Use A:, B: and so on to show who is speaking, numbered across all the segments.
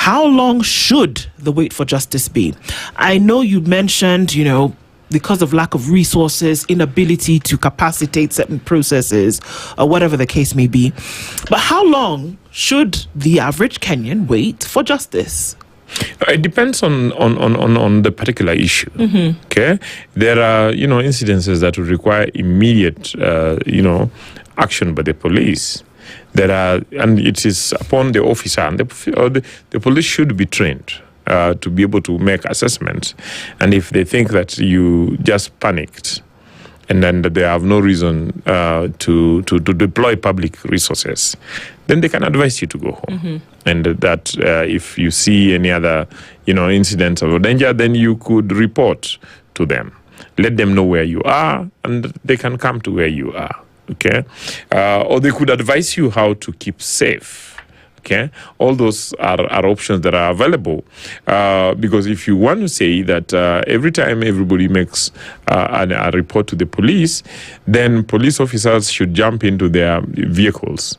A: how long should the wait for justice be? I know you mentioned, because of lack of resources, inability to capacitate certain processes, or whatever the case may be. But how long should the average Kenyan wait for justice?
B: It depends on the particular issue. Okay, there are incidences that would require immediate action by the police. And it is upon the officer, and the police should be trained to be able to make assessments. And if they think that you just panicked and then they have no reason to deploy public resources, then they can advise you to go home. And that if you see any other incidents of danger, then you could report to them. Let them know where you are, and they can come to where you are. Okay, or they could advise you how to keep safe. Okay, all those are options that are available, because if you want to say that every time everybody makes a report to the police, then police officers should jump into their vehicles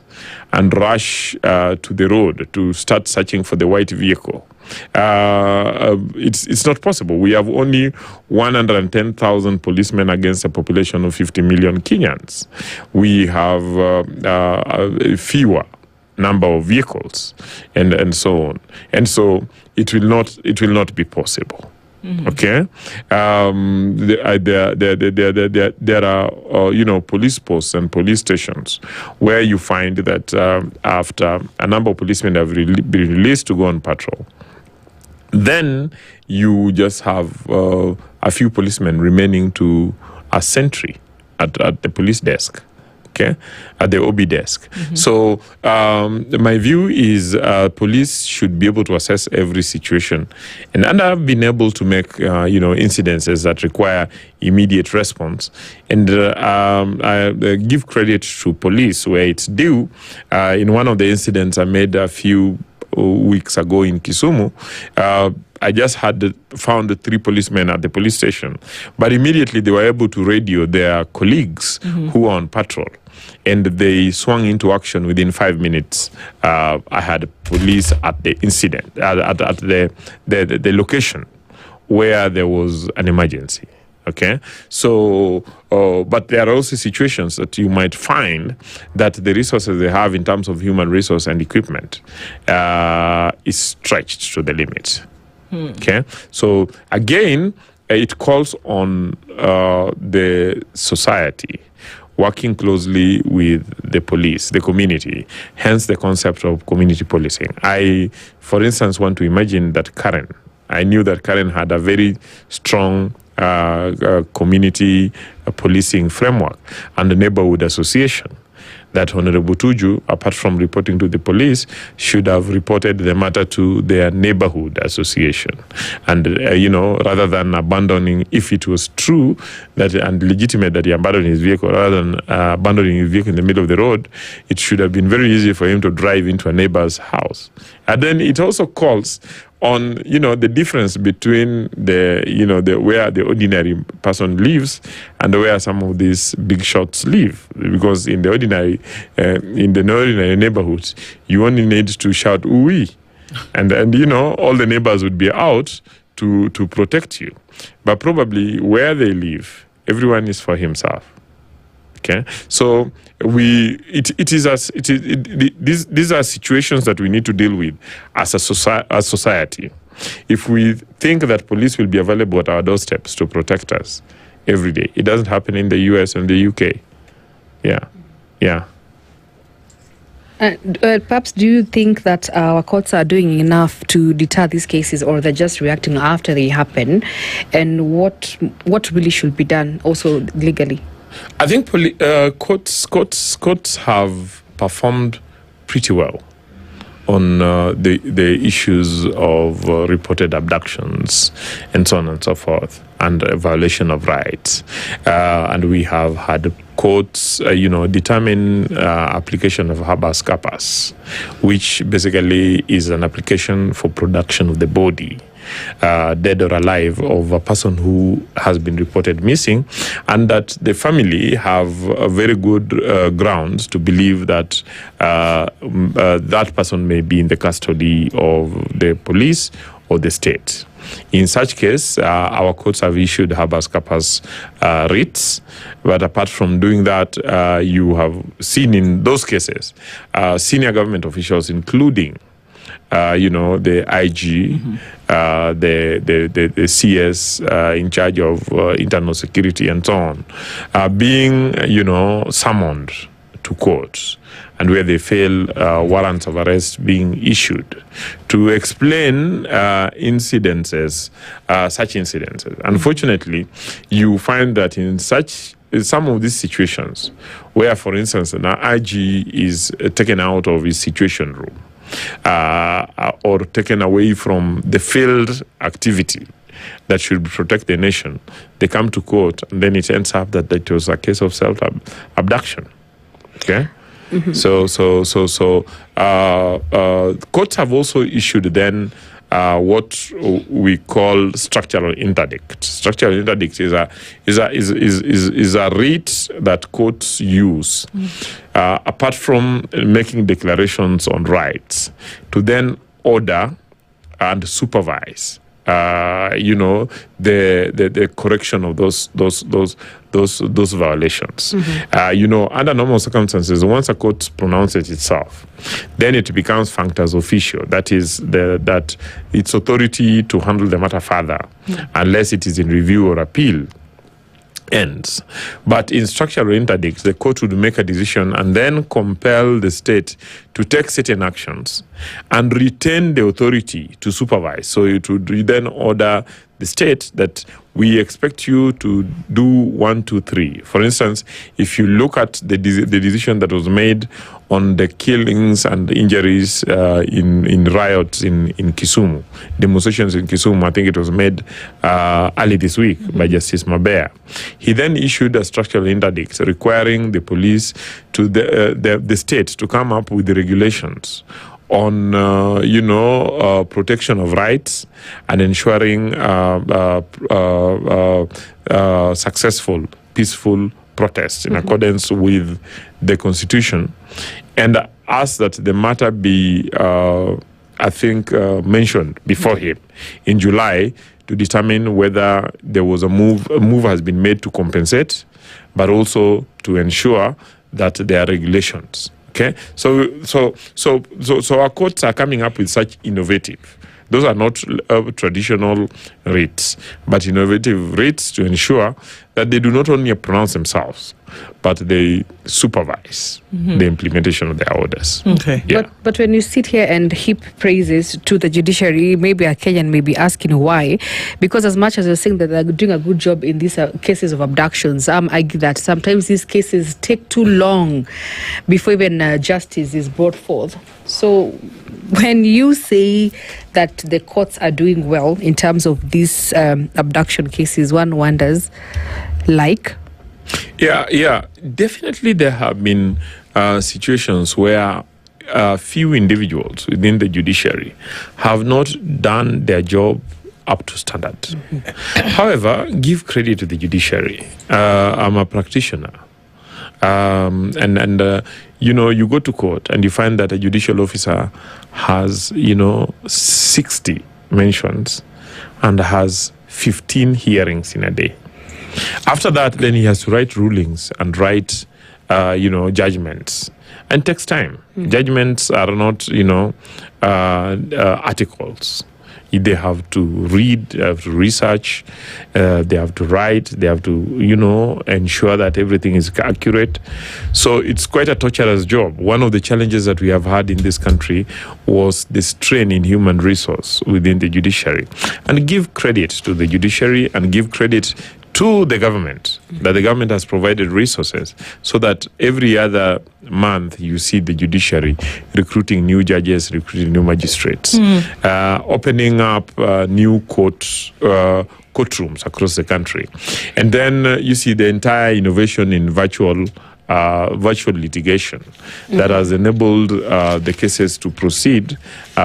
B: and rush to the road to start searching for the white vehicle. It's not possible. We have only 110,000 policemen against a population of 50 million Kenyans. We have fewer number of vehicles and so on, and so it will not be possible. Okay, there are police posts and police stations where you find that after a number of policemen have been released to go on patrol, then you just have a few policemen remaining to a sentry at the police desk. Okay, at the OB desk. So my view is police should be able to assess every situation, and I've been able to make incidences that require immediate response. And I give credit to police where it's due. In one of the incidents I made a few weeks ago in Kisumu, I just found 3 policemen at the police station, but immediately they were able to radio their colleagues who were on patrol, and they swung into action within 5 minutes. I had police at the incident, at the location where there was an emergency. Okay, so but there are also situations that you might find that the resources they have in terms of human resource and equipment is stretched to the limit. Okay, so again, it calls on the society working closely with the police, the community, hence the concept of community policing. I, for instance, want to imagine that Karen, I knew that Karen had a very strong community policing framework and a neighborhood association. That Honorable Tuju, apart from reporting to the police, should have reported the matter to their neighborhood association. And, rather than abandoning, if it was true that and legitimate that he abandoned his vehicle, rather than abandoning his vehicle in the middle of the road, it should have been very easy for him to drive into a neighbor's house. And then it also calls on, the difference between the where the ordinary person lives and where some of these big shots live. Because in the ordinary neighborhoods, you only need to shout "ooh-wee," and all the neighbors would be out to protect you. But probably where they live, everyone is for himself. Okay, so these are situations that we need to deal with as a society. If we think that police will be available at our doorsteps to protect us every day, it doesn't happen in the US and the UK. Yeah.
C: Perhaps do you think that our courts are doing enough to deter these cases, or they're just reacting after they happen? And what really should be done also legally?
B: I think courts have performed pretty well on the issues of reported abductions and so on and so forth, and violation of rights. And we have had courts, determine application of habeas corpus, which basically is an application for production of the body dead or alive, of a person who has been reported missing, and that the family have very good grounds to believe that that person may be in the custody of the police or the state. In such case, our courts have issued habeas corpus writs, but apart from doing that, you have seen in those cases senior government officials, including the IG, the CS in charge of internal security and so on, being summoned to court, and where they fail, warrants of arrest being issued to explain such incidences. Unfortunately, you find that in some of these situations, where, for instance, an IG is taken out of his situation room, or taken away from the field activity that should protect the nation, they come to court, and then it ends up that it was a case of self-abduction. Okay? Mm-hmm. So courts have also issued then what we call structural interdict. Structural interdict is a writ that courts use, apart from making declarations on rights, to then order and supervise the correction of those violations. Mm-hmm. Under normal circumstances, once a court pronounces itself, then it becomes functus officio. That is that its authority to handle the matter further, unless it is in review or appeal, ends. But in structural interdict, the court would make a decision and then compel the state to take certain actions and retain the authority to supervise. So it would then order the state that we expect you to do 1, 2, 3. For instance, if you look at the decision that was made on the killings and injuries in riots in Kisumu, demonstrations in Kisumu, I think it was made early this week by Justice Mabea. He then issued a structural interdict requiring the police to the state to come up with the regulations on protection of rights and ensuring successful, peaceful protests in accordance with the Constitution, and ask that the matter be, mentioned before him in July to determine whether there was a move has been made to compensate, but also to ensure that there are regulations. Okay, so our courts are coming up with such innovative. Those are not traditional writs, but innovative writs to ensure that they do not only pronounce themselves, but they supervise the implementation of their orders.
A: Okay.
B: Yeah.
C: But when you sit here and heap praises to the judiciary, maybe a Kenyan may be asking why. Because as much as you're saying that they're doing a good job in these cases of abductions, I argue that sometimes these cases take too long before even justice is brought forth. So when you say that the courts are doing well in terms of these abduction cases, one wonders, like?
B: Yeah, definitely there have been situations where few individuals within the judiciary have not done their job up to standard. Mm-hmm. However, give credit to the judiciary. I'm a practitioner. You go to court and you find that a judicial officer has, 60 mentions and has 15 hearings in a day. After that, then he has to write rulings and write, judgments. And takes time. Mm-hmm. Judgments are not, articles. They have to read, they have to research, they have to write, they have to, ensure that everything is accurate. So it's quite a torturous job. One of the challenges that we have had in this country was the strain in human resource within the judiciary. And give credit to the judiciary and give credit to the government, that the government has provided resources so that every other month you see the judiciary recruiting new judges, recruiting new magistrates, opening up new courtrooms across the country. And then you see the entire innovation in virtual virtual litigation that has enabled the cases to proceed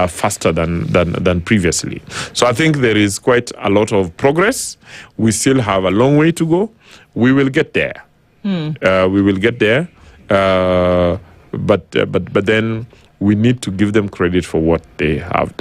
B: faster than previously. So I think there is quite a lot of progress. We still have a long way to go. We will get there. We will get there. But then we need to give them credit for what they have done.